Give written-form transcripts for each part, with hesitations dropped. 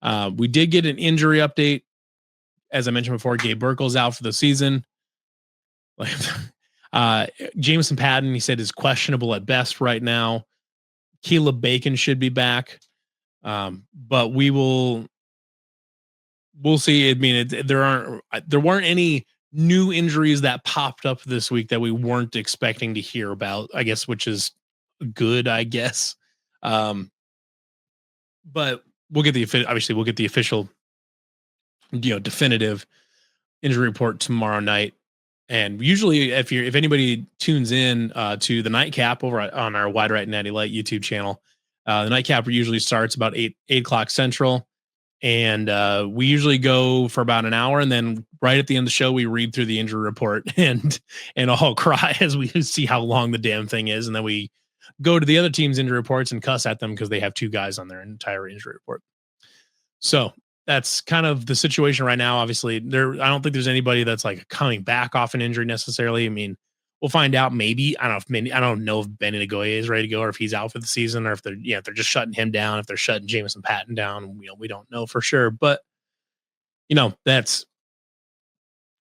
We did get an injury update. As I mentioned before, Gabe Burkle's out for the season. Jameson Patton, he said, is questionable at best right now. Caleb Bacon should be back. But we'll see. I mean, there weren't any new injuries that popped up this week that we weren't expecting to hear about, I guess, which is good, I guess. But we'll get the official, definitive injury report tomorrow night. And usually if anybody tunes in to the nightcap over on our Wide Right Natty Light YouTube channel, the nightcap usually starts about 8 o'clock Central. And we usually go for about an hour. And then right at the end of the show, we read through the injury report and all cry as we see how long the damn thing is. And then we go to the other team's injury reports and cuss at them because they have 2 guys on their entire injury report. So that's kind of the situation right now. Obviously, I don't think there's anybody that's like coming back off an injury necessarily. I mean, we'll find out. Maybe I don't know if Benny Nagoya is ready to go, or if he's out for the season, or if they're just shutting him down, if they're shutting Jameson Patton down. We don't know for sure, but that's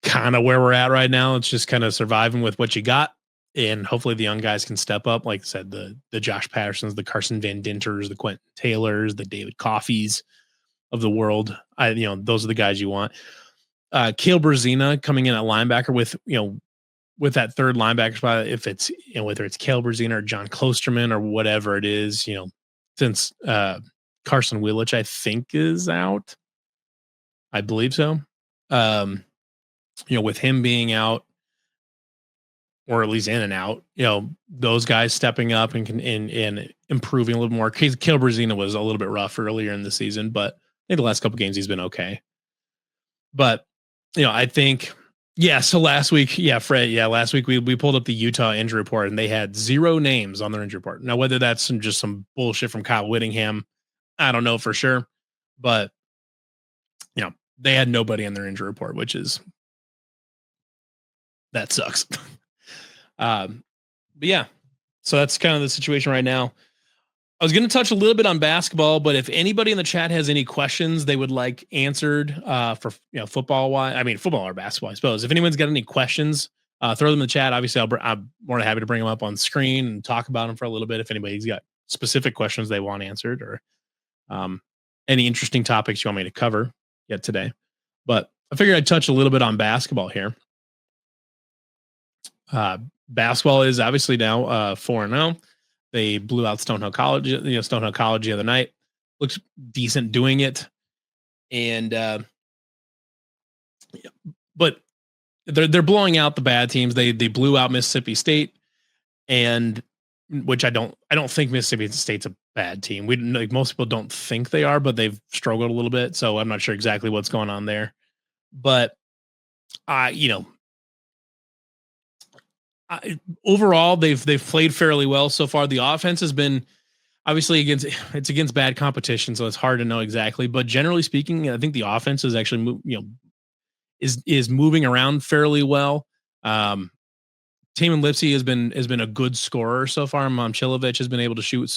kind of where we're at right now. It's just kind of surviving with what you got, and hopefully the young guys can step up. Like I said, the Josh Pattersons, the Carson Van Dinters, the Quentin Taylors, the David Coffees of the world. Those are the guys you want. Cale Brzezina coming in at linebacker with that third linebacker spot, if it's, whether it's Cale Brzezina or John Klosterman or whatever it is, since Carson Willich, I think, is out. I believe so. With him being out, or at least in and out, those guys stepping up and improving a little more. Cale Brzezina was a little bit rough earlier in the season, but I think the last couple games he's been okay. But, I think, so last week, Fred, last week we pulled up the Utah injury report and they had 0 names on their injury report. Now, whether that's just some bullshit from Kyle Whittingham, I don't know for sure, but they had nobody on their injury report, that sucks. But so that's kind of the situation right now. I was going to touch a little bit on basketball, but if anybody in the chat has any questions they would like answered for football or basketball, I suppose. If anyone's got any questions, throw them in the chat. Obviously, I'm more than happy to bring them up on screen and talk about them for a little bit. If anybody's got specific questions they want answered, or any interesting topics you want me to cover yet today. But I figured I'd touch a little bit on basketball here. Basketball is obviously now 4-0. They blew out Stonehill College the other night. Looks decent doing it. And but they're blowing out the bad teams. They blew out Mississippi State, and which I don't think Mississippi State's a bad team. Most people don't think they are, but they've struggled a little bit, so I'm not sure exactly what's going on there. But overall, they've played fairly well so far. The offense has been obviously against bad competition, so it's hard to know exactly. But generally speaking, I think the offense is actually is moving around fairly well. Taman Lipsey has been a good scorer so far. Momcilovic has been able to shoot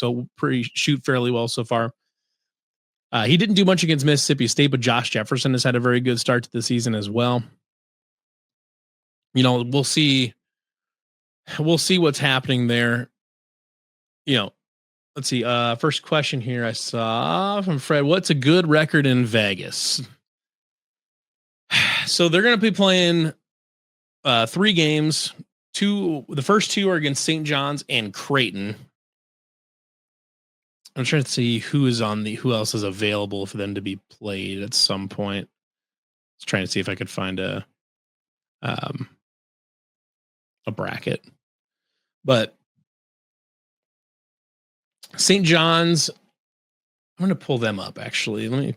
fairly well so far. He didn't do much against Mississippi State, but Josh Jefferson has had a very good start to the season as well. We'll see what's happening there. Let's see. First question here I saw from Fred. What's a good record in Vegas? So they're going to be playing 3 games. The first 2 are against St. John's and Creighton. I'm trying to see who else is available for them to be played at some point. I was trying to see if I could find a bracket. But St. John's, I'm going to pull them up actually.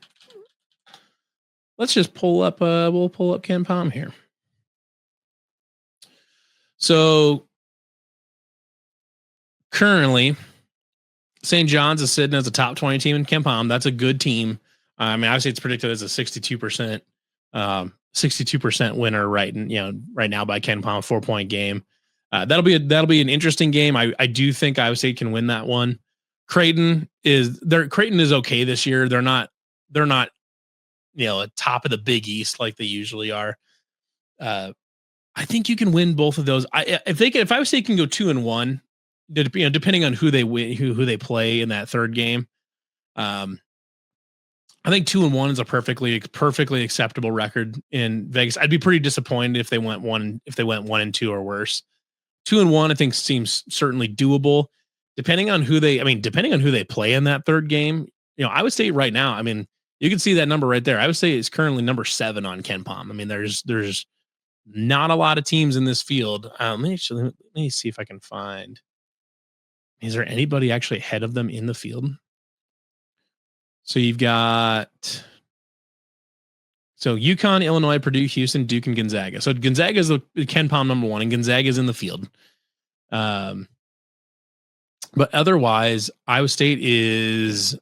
Let's just pull up we'll pull up Ken Palm here. So currently St. John's is sitting as a top 20 team in Ken Palm. That's a good team. Obviously it's predicted as a 62% winner right now by Ken Palm, 4-point game. That'll be an interesting game. I do think Iowa State can win that one. Creighton is okay this year. They're not at top of the Big East like they usually are. Uh, I think you can win both of those. If I would say you can go 2-1, depending on who they win, who they play in that third game. Um, I think 2-1 is a perfectly acceptable record in Vegas. I'd be pretty disappointed if they went 1-2 or worse. 2-1, I think seems certainly doable. Depending on who they play in that third game, I would say right now, I mean, you can see that number right there. I would say it's currently number 7 on Ken Palm. I mean, there's not a lot of teams in this field. Let me see if I can find. Is there anybody actually ahead of them in the field? So you've got UConn, Illinois, Purdue, Houston, Duke, and Gonzaga. So Gonzaga is the Ken Palm number 1, and Gonzaga is in the field. But otherwise, Iowa State is,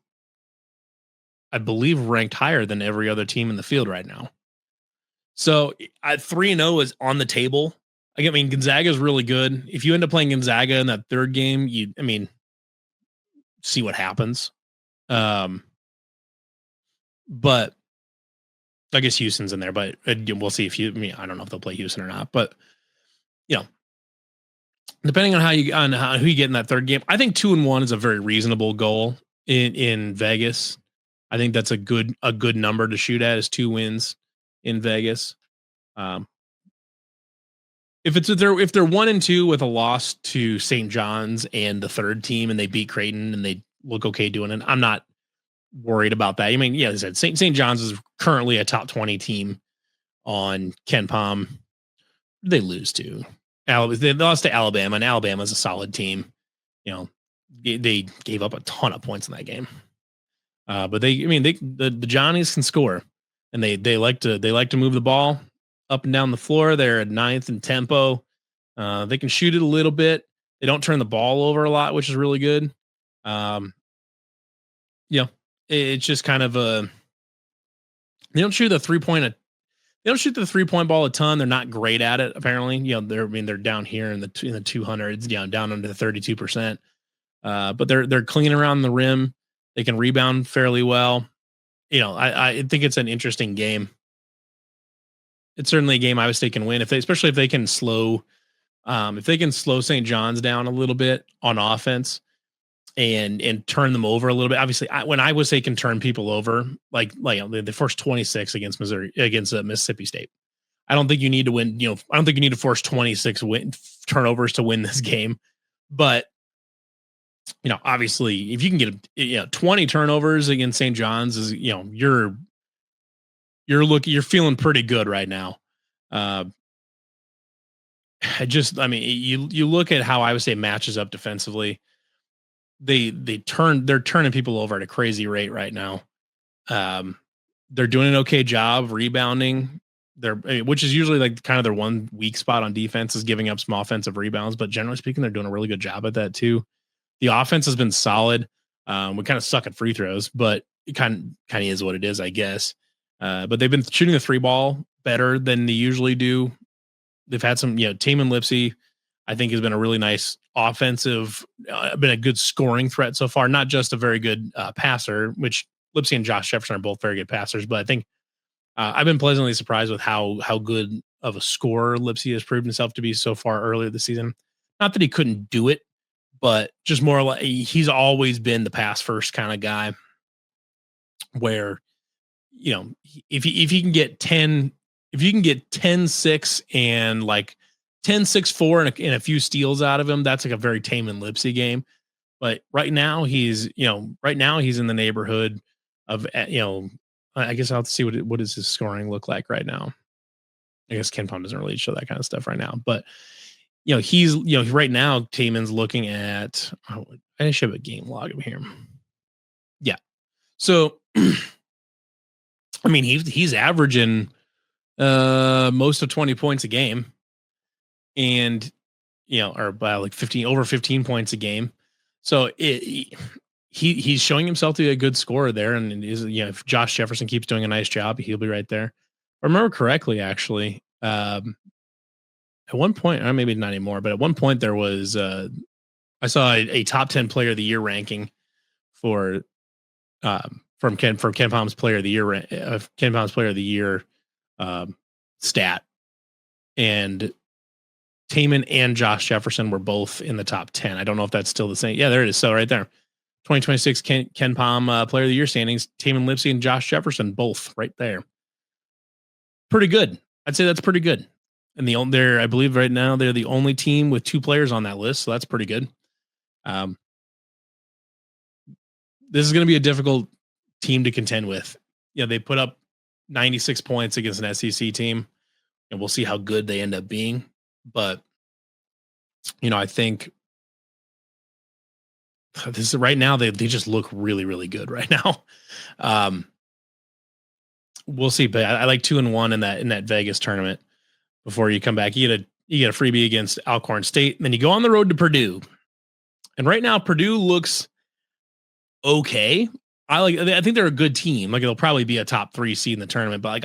I believe, ranked higher than every other team in the field right now. So 3-0 is on the table. I mean, Gonzaga is really good. If you end up playing Gonzaga in that third game, see what happens. But I guess Houston's in there, but we'll see I don't know if they'll play Houston or not, but depending on who you get in that third game, I think 2-1 is a very reasonable goal in Vegas. I think that's a good number to shoot at, is 2 wins in Vegas. If they're 1-2 with a loss to St. John's and the third team, and they beat Creighton and they look okay doing it, I'm not worried about that. I mean, yeah, as I said, St. John's is currently a top 20 team on Ken Palm. They lose to Alabama. They lost to Alabama, and Alabama's a solid team. They gave up a ton of points in that game. But the Johnnies can score, and they like to move the ball up and down the floor. They're at 9th in tempo. They can shoot it a little bit. They don't turn the ball over a lot, which is really good. It's just kind of they don't shoot the 3-point. They don't shoot the 3-point ball a ton. They're not great at it, apparently. They're down here in the 200s, down under the 32%. But they're clean around the rim. They can rebound fairly well. I think it's an interesting game. It's certainly a game Iowa State can win especially if they can slow St. John's down a little bit on offense and turn them over a little bit. Obviously, when Iowa State can turn people over, like they forced 26 against Mississippi State. I don't think you need to win. I don't think you need to force 26 turnovers to win this game. But obviously, if you can get 20 turnovers against St. John's, is you're feeling pretty good right now. You look at how Iowa State matches up defensively. They're turning people over at a crazy rate right now. They're doing an okay job rebounding. Which is usually like kind of their one weak spot on defense, is giving up small offensive rebounds. But generally speaking, they're doing a really good job at that too. The offense has been solid. We kind of suck at free throws, but it kind of is what it is, I guess. But they've been shooting the 3 ball better than they usually do. They've had some, Taman Lipsey, I think, has been a really nice offensive, been a good scoring threat so far. Not just a very good passer, which Lipsey and Josh Jefferson are both very good passers, but I think I've been pleasantly surprised with how good of a scorer Lipsey has proved himself to be so far earlier this season. Not that he couldn't do it, but just more like he's always been the pass first kind of guy, where if he can get 10, if you can get 10-6 and like 10-6-4 and a few steals out of him, that's like a very Taman Lipsey game. But right now he's in the neighborhood of I guess I'll have to see what does his scoring look like right now. I guess Ken Palm doesn't really show that kind of stuff right now, but he's right now Taman's looking at, I should have a game log of here. Yeah. So I mean, he's averaging most of 20 points a game, and or by like 15 points a game. So he's showing himself to be a good scorer there, and if Josh Jefferson keeps doing a nice job, he'll be right there. If I remember correctly, actually, at one point, or maybe not anymore, but at one point there was I saw a top 10 player of the year ranking for Ken Palm's Player of the Year Ken Palm's Player of the Year stat, and Taman and Josh Jefferson were both in the top 10. I don't know if that's still the same. Yeah, there it is. So right there, 2026 Ken Palm Player of the Year standings. Taman Lipsey and Josh Jefferson both right there. Pretty good. I'd say that's pretty good. And they're, I believe right now they're the only team with 2 players on that list, so that's pretty good. This is going to be a difficult team to contend with. You know, they put up 96 points against an SEC team, and we'll see how good they end up being. But, you know, I think this is right now, they just look really, really good right now. We'll see, but I like 2-1 in that Vegas tournament before you come back. You get a freebie against Alcorn State, and then you go on the road to Purdue. And right now, Purdue looks okay. I think they're a good team. Like, it'll probably be a top 3 seed in the tournament, but like,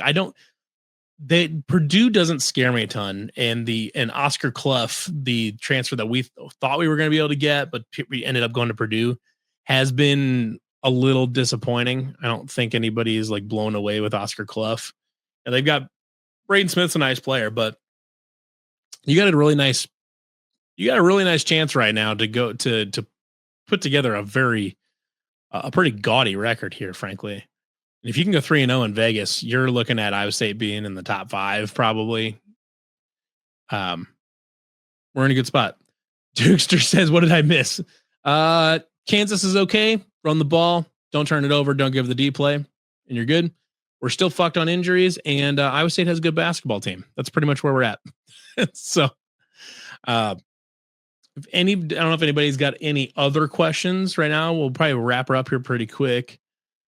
Purdue doesn't scare me a ton. And Oscar Clough, the transfer that we thought we were going to be able to get, but we ended up going to Purdue, has been a little disappointing. I don't think anybody is like blown away with Oscar Clough. And they've got Braden Smith's a nice player, but you got a really nice chance right now to go to put together a pretty gaudy record here, frankly. If you can go 3-0 in Vegas, you're looking at Iowa State being in the top 5, probably. We're in a good spot. Dukester says, what did I miss? Kansas is okay. Run the ball. Don't turn it over. Don't give the deep play. And you're good. We're still fucked on injuries, and Iowa State has a good basketball team. That's pretty much where we're at. So, I don't know if anybody's got any other questions right now. We'll probably wrap her up here pretty quick.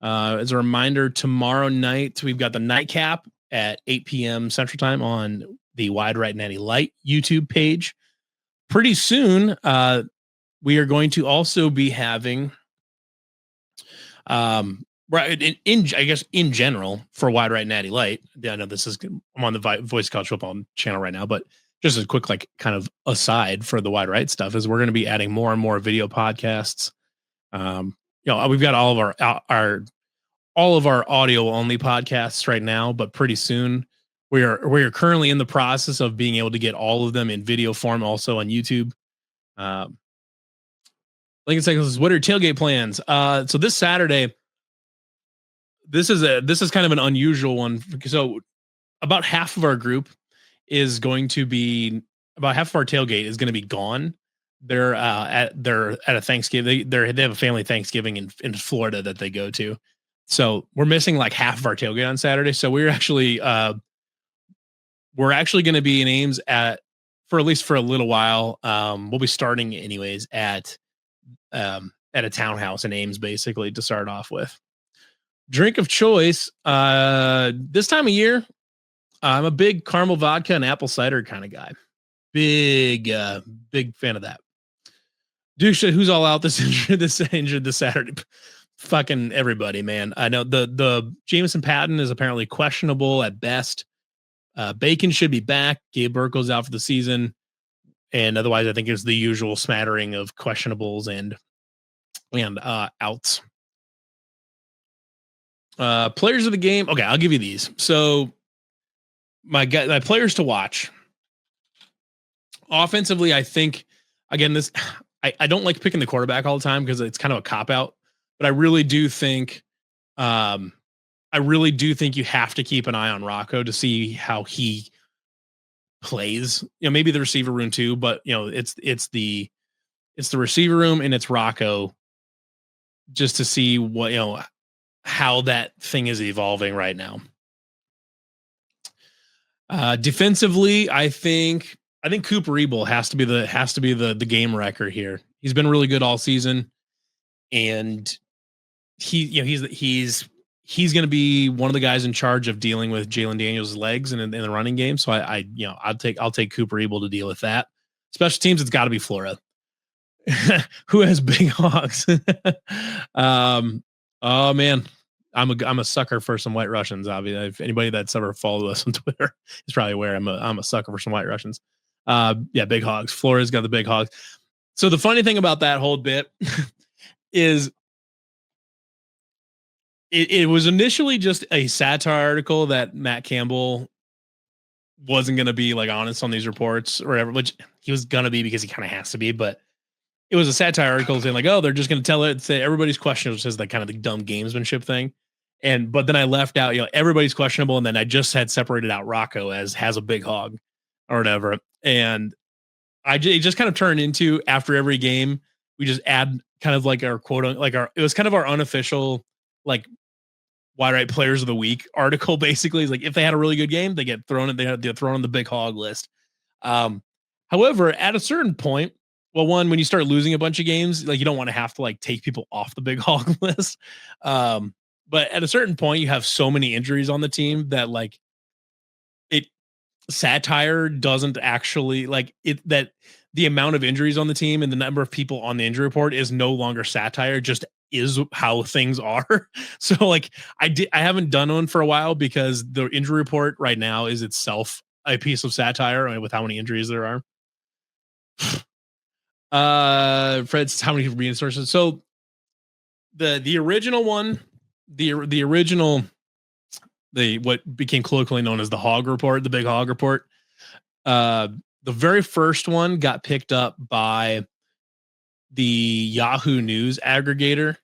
As a reminder, tomorrow night, we've got the nightcap at 8 p.m. Central Time on the Wide Right Natty Light YouTube page. Pretty soon, we are going to also be having, right I guess in general for Wide Right Natty Light. I know I'm on the Voice College Football channel right now, but just a quick like kind of aside for the Wide Right stuff is we're going to be adding more and more video podcasts. We've got all of our audio only podcasts right now, but pretty soon we are currently in the process of being able to get all of them in video form also on YouTube. Lincoln Cycles, what are your tailgate plans? So this Saturday, this is kind of an unusual one. So about half of our group is going to be, about half of our tailgate is going to be gone. They're at a Thanksgiving. They have a family Thanksgiving in Florida that they go to. So we're missing like half of our tailgate on Saturday. So we're actually going to be in Ames at least for a little while. We'll be starting anyways at a townhouse in Ames, basically, to start off with. Drink of choice. This time of year, I'm a big caramel vodka and apple cider kind of guy. Big fan of that. Duke, who's all out this injured this Saturday? Fucking everybody, man. I know the Jameson Patton is apparently questionable at best. Bacon should be back. Gabe Burkle's out for the season. And otherwise, I think it's the usual smattering of questionables and outs. Players of the game. Okay, I'll give you these. So my players to watch. Offensively, I think, again, I don't like picking the quarterback all the time because it's kind of a cop-out. But I really do think you have to keep an eye on Rocco to see how he plays. Maybe the receiver room too, but it's the receiver room and it's Rocco, just to see what how that thing is evolving right now. Defensively, I think Cooper Ebel has to be the game wrecker here. He's been really good all season, and he's going to be one of the guys in charge of dealing with Jalen Daniels' legs in the running game. So I'll take Cooper Ebel to deal with that. Special teams, it's got to be Flora, who has big hogs. Oh man, I'm a sucker for some White Russians. Obviously, if anybody that's ever followed us on Twitter is probably aware I'm a sucker for some White Russians. Big hogs. Flora's got the big hogs. So the funny thing about that whole bit is it was initially just a satire article that Matt Campbell wasn't going to be like honest on these reports or whatever, which he was going to be because he kind of has to be. But it was a satire article saying like, oh, they're just going to tell it, say everybody's questionable, which is like kind of the dumb gamesmanship thing. And but then I left out, everybody's questionable, and then I just had separated out Rocco as has a big hog or whatever. And it just kind of turned into after every game, we just add kind of like our quote, like it was kind of our unofficial like wide right players of the week article. Basically, is like if they had a really good game, they get thrown. They get thrown on the big hog list. Um, However, at a certain point, well, one when you start losing a bunch of games, like you don't want to have to like take people off the big hog list. But at a certain point, you have so many injuries on the team that like it satire doesn't actually like it that the amount of injuries on the team and the number of people on the injury report is no longer satire, just is how things are. So like I haven't done one for a while because the injury report right now is itself a piece of satire with how many injuries there are. Fred's how many resources. So the original one, the original the what became colloquially known as the hog report, the big hog report. Uh the very first one got picked up by the Yahoo News aggregator,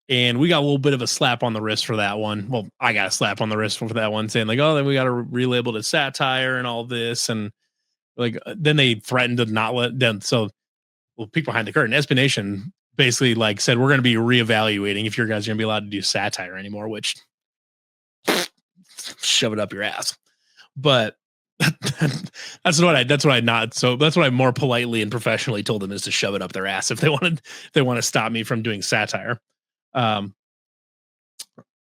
and we got a little bit of a slap on the wrist for that one. Well, I got a slap on the wrist for that one, saying like, "Oh, then we got to relabel it satire and all this," and like then they threatened to not let them. So, well, people behind the curtain, SB Nation basically like said we're going to be reevaluating if your guys are going to be allowed to do satire anymore, which shove it up your ass. But that's what I not so that's what I more politely and professionally told them is to shove it up their ass if they want to stop me from doing satire. Um,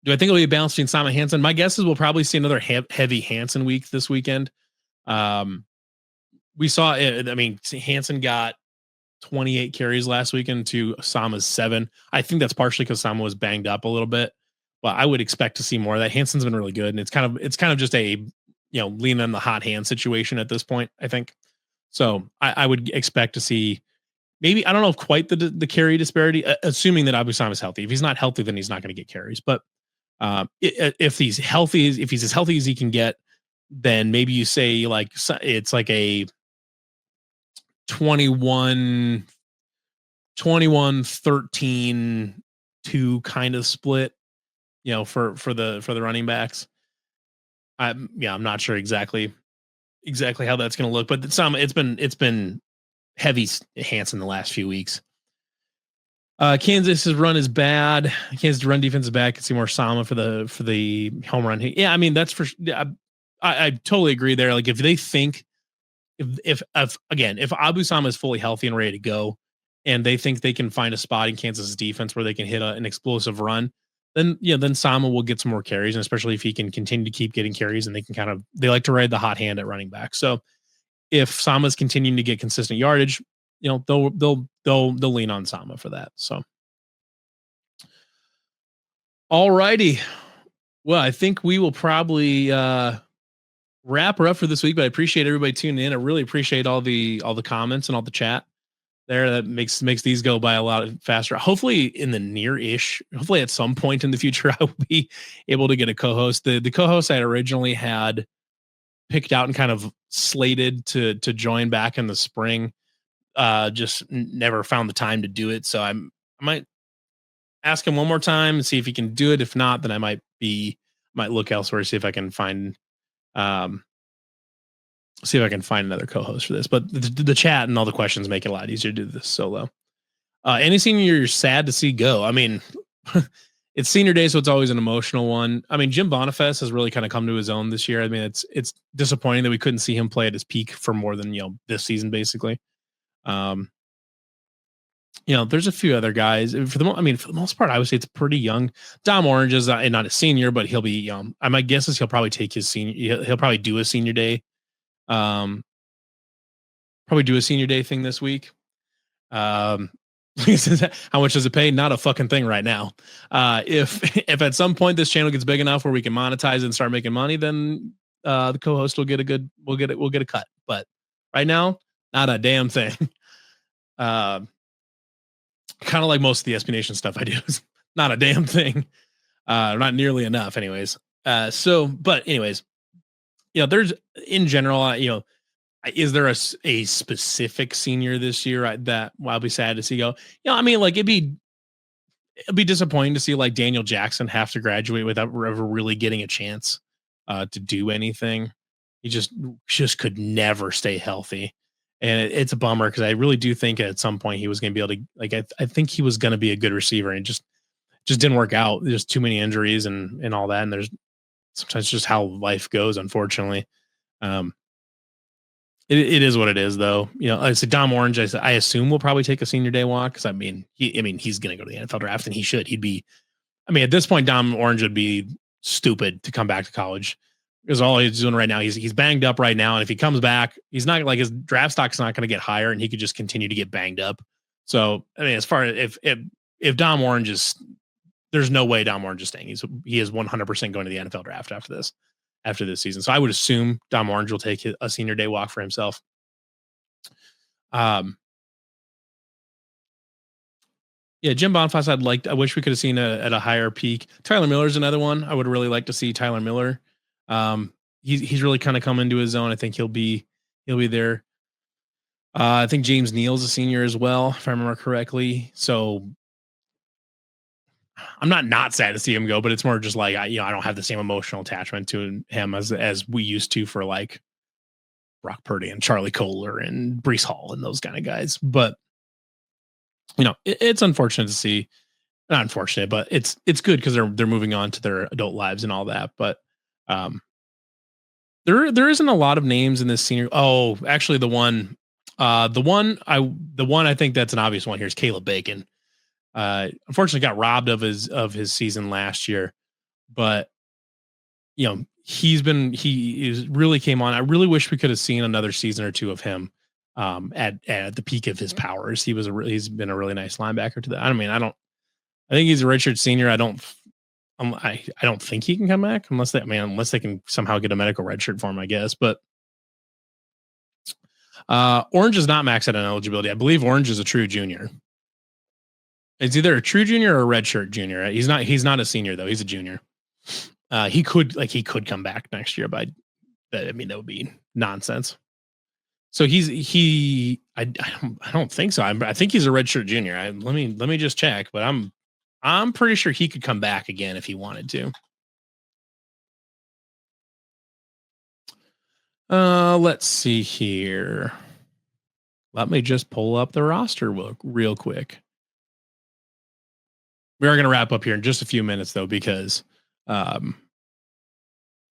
do I think it'll be a balance between Simon Hansen? My guess is we'll probably see another heavy Hansen week this weekend. We saw it. I mean, Hansen got 28 carries last weekend to Sama's 7. I think that's partially because Sama was banged up a little bit, but I would expect to see more of that. Hansen's been really good, and it's kind of just a lean on the hot hand situation at this point, I think. So I would expect to see maybe, I don't know if quite the carry disparity, assuming that Abu Sam is healthy. If he's not healthy, then he's not going to get carries. But if he's healthy, if he's as healthy as he can get, then maybe you say like it's like a 21 13 2 kind of split, for the running backs. I'm not sure exactly how that's going to look, but it's been heavy Hansen the last few weeks. Kansas's run is bad. Kansas run defense is bad. Can see more Sama for the home run. Yeah, I mean that's for. I totally agree there. Like if they think if Abu Sama is fully healthy and ready to go, and they think they can find a spot in Kansas's defense where they can hit an explosive run, then Sama will get some more carries, and especially if he can continue to keep getting carries, and they like to ride the hot hand at running back. So if Sama's continuing to get consistent yardage, they'll lean on Sama for that. So, all righty. Well, I think we will probably wrap her up for this week, but I appreciate everybody tuning in. I really appreciate all the comments and all the chat there. That makes these go by a lot faster. Hopefully in the hopefully at some point in the future, I will be able to get a co-host. The co-host I had originally had picked out and kind of slated to join back in the spring. Just never found the time to do it. So I might ask him one more time and see if he can do it. If not, then I might look elsewhere, see if I can find another co-host for this. But the chat and all the questions make it a lot easier to do this solo. Any senior you're sad to see go? I mean, it's senior day, so it's always an emotional one. I mean, Jim Boniface has really kind of come to his own this year. I mean, it's disappointing that we couldn't see him play at his peak for more than this season, basically. There's a few other guys. For the most part, I would say it's pretty young. Dom Orange is not a senior, but he'll be. My guess is he'll probably take his senior. He'll probably do a senior day. Probably do a senior day thing this week. How much does it pay? Not a fucking thing right now. If at some point this channel gets big enough where we can monetize and start making money, then the co-host will get a cut. But right now, not a damn thing. Kind of like most of the SB Nation stuff I do is not a damn thing. Not nearly enough, anyways. But anyways, there's in general, is there a specific senior this year that I'll be sad to see go? I mean, like it'd be disappointing to see like Daniel Jackson have to graduate without ever really getting a chance to do anything. He just could never stay healthy, and it's a bummer because I really do think at some point he was going to be able to like I think he was going to be a good receiver and just didn't work out. There's too many injuries and all that, and there's sometimes just how life goes, unfortunately. Um, it is what it is, though. I said Dom Orange. I assume will probably take a senior day walk because he's going to go to the NFL draft and he should. He'd be. I mean, at this point, Dom Orange would be stupid to come back to college because all he's doing right now, he's banged up right now, and if he comes back, he's not like his draft stock's not going to get higher, and he could just continue to get banged up. So, I mean, as far as if Dom Orange is, there's no way Dom Orange is staying. He is 100% going to the NFL draft after this season. So I would assume Dom Orange will take a senior day walk for himself. Yeah, Jim Bonfas, I wish we could have seen at a higher peak. Tyler Miller's another one. I would really like to see Tyler Miller. He's really kind of come into his own. I think he'll be there. I think James Neal's a senior as well, if I remember correctly. So I'm not sad to see him go, but it's more just like I don't have the same emotional attachment to him as we used to for like Brock Purdy and Charlie Kohler and Brees Hall and those kind of guys. But it's unfortunate to see. Not unfortunate, but it's good because they're moving on to their adult lives and all that. But there isn't a lot of names in this senior. Oh, actually, the one I think that's an obvious one here is Caleb Bacon. Unfortunately got robbed of his season last year, but he really came on. I really wish we could have seen another season or two of him at the peak of his powers. He's been a really nice linebacker to that. I think he's a redshirt senior. I don't think he can come back unless they can somehow get a medical redshirt for him, I guess. But Orange is not maxed out on eligibility. I believe Orange is a true junior. It's either a true junior or a redshirt junior. He's not a senior though. He's a junior. He could come back next year, but that would be nonsense. So I don't think so. I think he's a redshirt junior. Let me just check, but I'm pretty sure he could come back again if he wanted to. Let's see here. Let me just pull up the roster real quick. We are going to wrap up here in just a few minutes, though, because I'm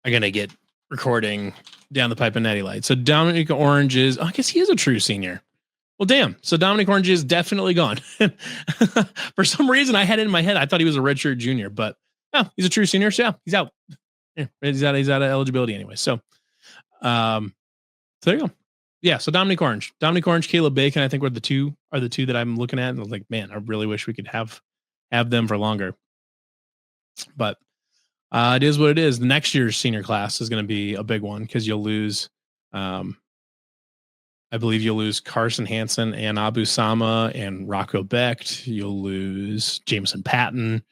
going to get recording down the pipe in Natty Light. So Dominic Orange I guess he is a true senior. Well, damn. So Dominic Orange is definitely gone. For some reason, I had it in my head. I thought he was a redshirt junior, but no, he's a true senior. So yeah, he's out. Yeah, he's out of eligibility anyway. So, so there you go. Yeah. So Dominic Orange, Caleb Bacon, I think are the two that I'm looking at. And I was like, man, I really wish we could have them for longer. But it is what it is. The next year's senior class is going to be a big one because you'll lose. I believe you'll lose Carson Hansen and Abu Sama and Rocco Becht. You'll lose Jameson Patton.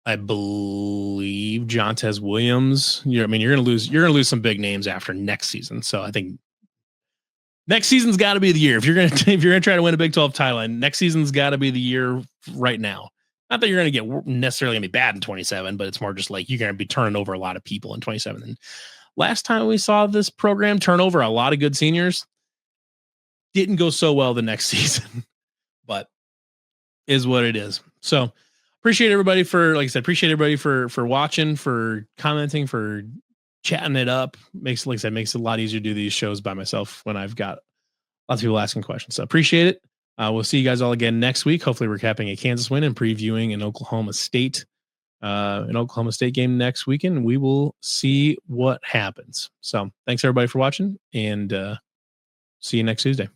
I believe Jontez Williams. You're going to lose some big names after next season. So I think next season's got to be the year. If you're going to try to win a Big 12 title, and next season's got to be the year right now. Not that you're going to get necessarily going to be bad in 27, but it's more just like you're going to be turning over a lot of people in 27. And last time we saw this program turn over a lot of good seniors, didn't go so well the next season, but is what it is. So appreciate everybody for watching, for commenting, for chatting it up. Makes it a lot easier to do these shows by myself when I've got lots of people asking questions. So appreciate it. We'll see you guys all again next week. Hopefully we're capping a Kansas win and previewing an Oklahoma State game next weekend. We will see what happens. So thanks everybody for watching, and see you next Tuesday.